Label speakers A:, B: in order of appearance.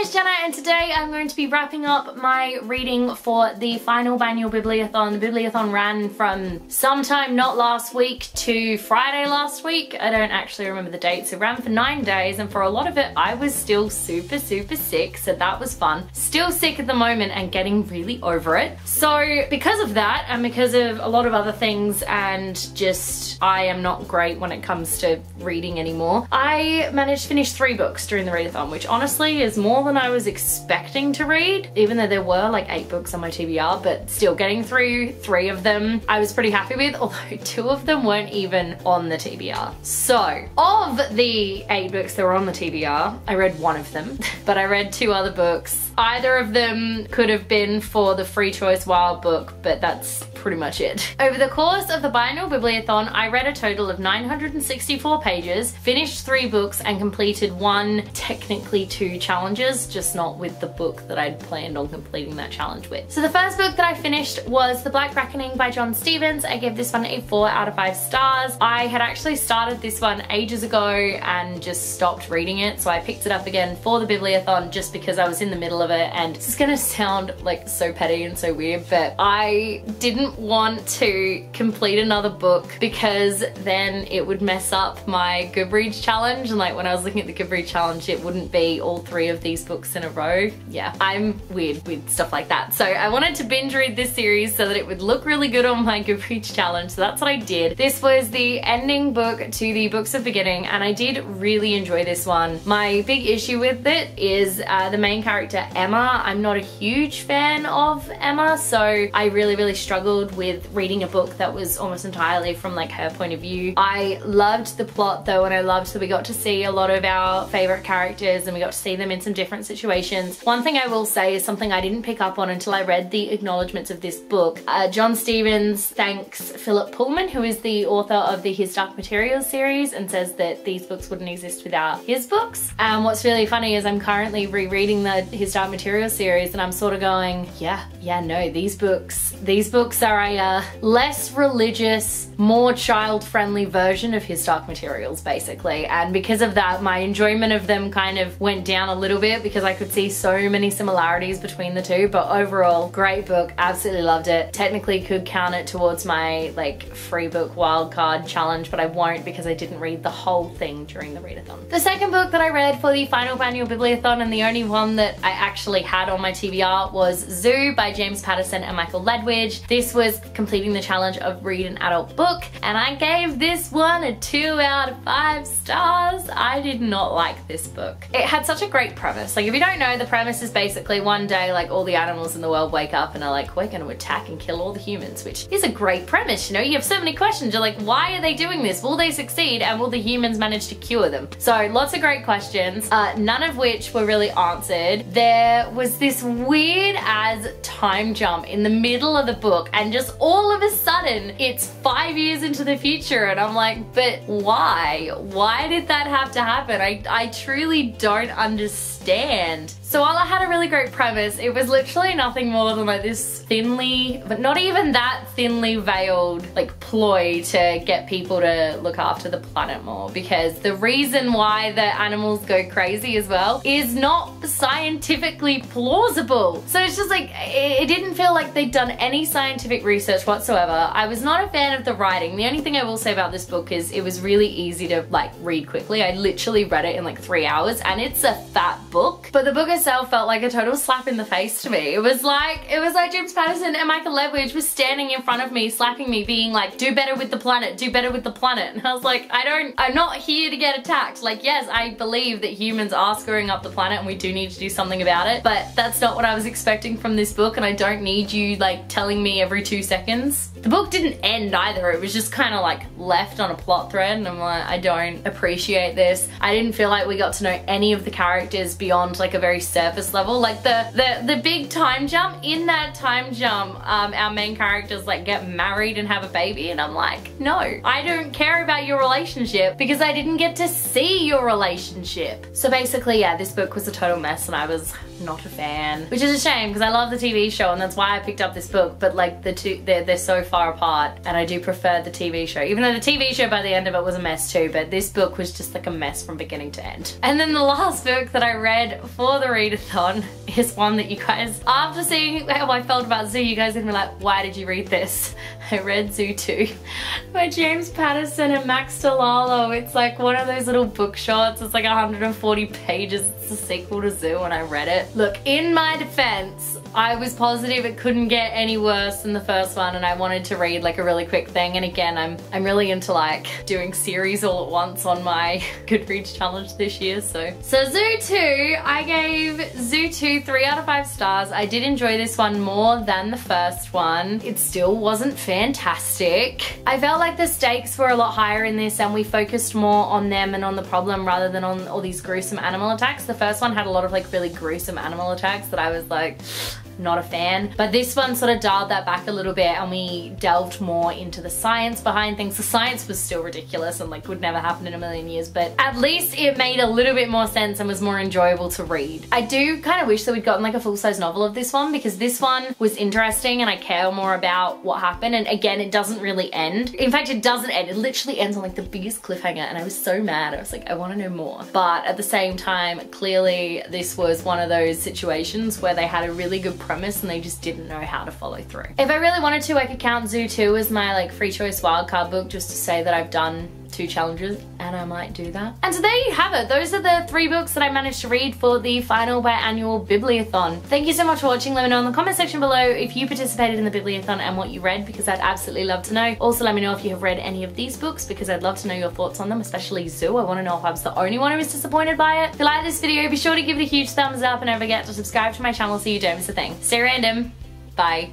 A: name's Jenna and today I'm going to be wrapping up my reading for the final Biannual Bibliothon. The Bibliothon ran from sometime not last week to Friday last week. I don't actually remember the dates. It ran for 9 days and for a lot of it I was still super sick, so that was fun. Still sick at the moment and getting really over it. So because of that and because of a lot of other things and just I am not great when it comes to reading anymore, I managed to finish 3 books during the readathon, which honestly is more than I was expecting to read, even though there were like 8 books on my TBR, but still getting through 3 of them I was pretty happy with, although 2 of them weren't even on the TBR. So of the 8 books that were on the TBR, I read 1 of them, but I read 2 other books. Either of them could have been for the free choice wild book, but that's pretty much it. Over the course of the Biannual Bibliothon, I read a total of 964 pages, finished 3 books, and completed 1, technically 2 challenges, just not with the book that I'd planned on completing that challenge with. So the first book that I finished was The Black Reckoning by John Stephens. I gave this one a 4 out of 5 stars. I had actually started this one ages ago and just stopped reading it, so I picked it up again for the Bibliothon just because I was in the middle of it, and this is gonna sound like so petty and so weird, but I didn't want to complete another book because then it would mess up my Goodreads challenge, and like when I was looking at the Goodreads challenge it wouldn't be all 3 of these books in a row. Yeah, I'm weird with stuff like that. So I wanted to binge read this series so that it would look really good on my Goodreads challenge, so that's what I did. This was the ending book to the Books of Beginning and I did really enjoy this one. My big issue with it is the main character Emma. I'm not a huge fan of Emma, so I really struggled with reading a book that was almost entirely from like her point of view. I loved the plot though, and I loved that we got to see a lot of our favorite characters and we got to see them in some different situations. One thing I will say is something I didn't pick up on until I read the acknowledgements of this book. John Stephens thanks Philip Pullman, who is the author of the His Dark Materials series, and says that these books wouldn't exist without his books. And what's really funny is I'm currently rereading the His Dark Materials series and I'm sort of going, yeah, no, these books are a less religious, more child-friendly version of His Dark Materials, basically. And because of that, my enjoyment of them kind of went down a little bit because I could see so many similarities between the 2, but overall, great book, absolutely loved it. Technically could count it towards my like free book wildcard challenge, but I won't because I didn't read the whole thing during the readathon. The second book that I read for the final Biannual Bibliothon, and the only one that I actually had on my TBR, was Zuri by James Patterson and Michael Ledwidge. This was completing the challenge of read an adult book, and I gave this one a 2 out of 5 stars. I did not like this book. It had such a great premise. Like, if you don't know, the premise is basically one day like all the animals in the world wake up and are like, we're going to attack and kill all the humans, which is a great premise, you know? You have so many questions. You're like, why are they doing this? Will they succeed? And will the humans manage to cure them? So lots of great questions, none of which were really answered. There was this weird as time jump in the middle of the book, and just all of a sudden it's 5 years into the future, and I'm like, but why? Why did that have to happen? I truly don't understand. So while I had a really great premise, it was literally nothing more than like this thinly, but not even that thinly veiled, like ploy to get people to look after the planet more, because the reason why the animals go crazy as well is not scientifically plausible. So it's just like, it didn't feel like they'd done any scientific research whatsoever. I was not a fan of the writing. The only thing I will say about this book is it was really easy to like read quickly. I literally read it in like 3 hours, and it's a fat book, but the book itself felt like a total slap in the face to me. It was like James Patterson and Michael Ledwidge was standing in front of me, slapping me, being like, do better with the planet, do better with the planet. And I was like, I'm not here to get attacked. Like, yes, I believe that humans are screwing up the planet and we do need to do something about it, but that's not what I was expecting from this book, and I don't need you like telling me every 2 seconds. The book didn't end either. It was just kind of like left on a plot thread, and I'm like, I don't appreciate this. I didn't feel like we got to know any of the characters beyond like a very surface level. Like the big time jump, in that time jump, our main characters like get married and have a baby, and I'm like, no, I don't care about your relationship because I didn't get to see your relationship. So basically, yeah, this book was a total mess and I was not a fan, which is a shame because I love the TV show and that's why I picked up this book, but like the two, they're so far apart, and I do prefer the TV show, even though the TV show by the end of it was a mess too, but this book was just like a mess from beginning to end. And then the last book that I read for the readathon is one that you guys, after seeing how I felt about Zoo, you guys are gonna be like, why did you read this? I read Zoo 2 by James Patterson and Max Delalo. It's like one of those little book shorts. It's like 140 pages. It's a sequel to Zoo and I read it. Look, in my defense, I was positive it couldn't get any worse than the first one and I wanted to read like a really quick thing. And again, I'm really into like doing series all at once on my Goodreads challenge this year. So Zoo 2, I gave Zoo 2 3 out of 5 stars. I did enjoy this one more than the first one. It still wasn't fantastic. I felt like the stakes were a lot higher in this and we focused more on them and on the problem rather than on all these gruesome animal attacks. The first one had a lot of like really gruesome animal attacks that I was like, not a fan. But this one sort of dialed that back a little bit and we delved more into the science behind things. The science was still ridiculous and like would never happen in a million years, but at least it made a little bit more sense and was more enjoyable to read. I do kind of wish that we'd gotten like a full-size novel of this one because this one was interesting and I care more about what happened. And again, it doesn't really end. In fact, it doesn't end. It literally ends on like the biggest cliffhanger and I was so mad. I was like, I want to know more. But at the same time, clearly this was one of those situations where they had a really good premise and they just didn't know how to follow through. If I really wanted to, I could count Zoo 2 as my like free choice wildcard book just to say that I've done 2 challenges and I might do that. And so there you have it. Those are the 3 books that I managed to read for the final biannual bibliothon. Thank you so much for watching. Let me know in the comment section below if you participated in the bibliothon and what you read because I'd absolutely love to know. Also let me know if you have read any of these books because I'd love to know your thoughts on them, especially Zoo. I want to know if I was the only one who was disappointed by it. If you like this video, be sure to give it a huge thumbs up and don't forget to subscribe to my channel so you don't miss a thing. Stay random. Bye.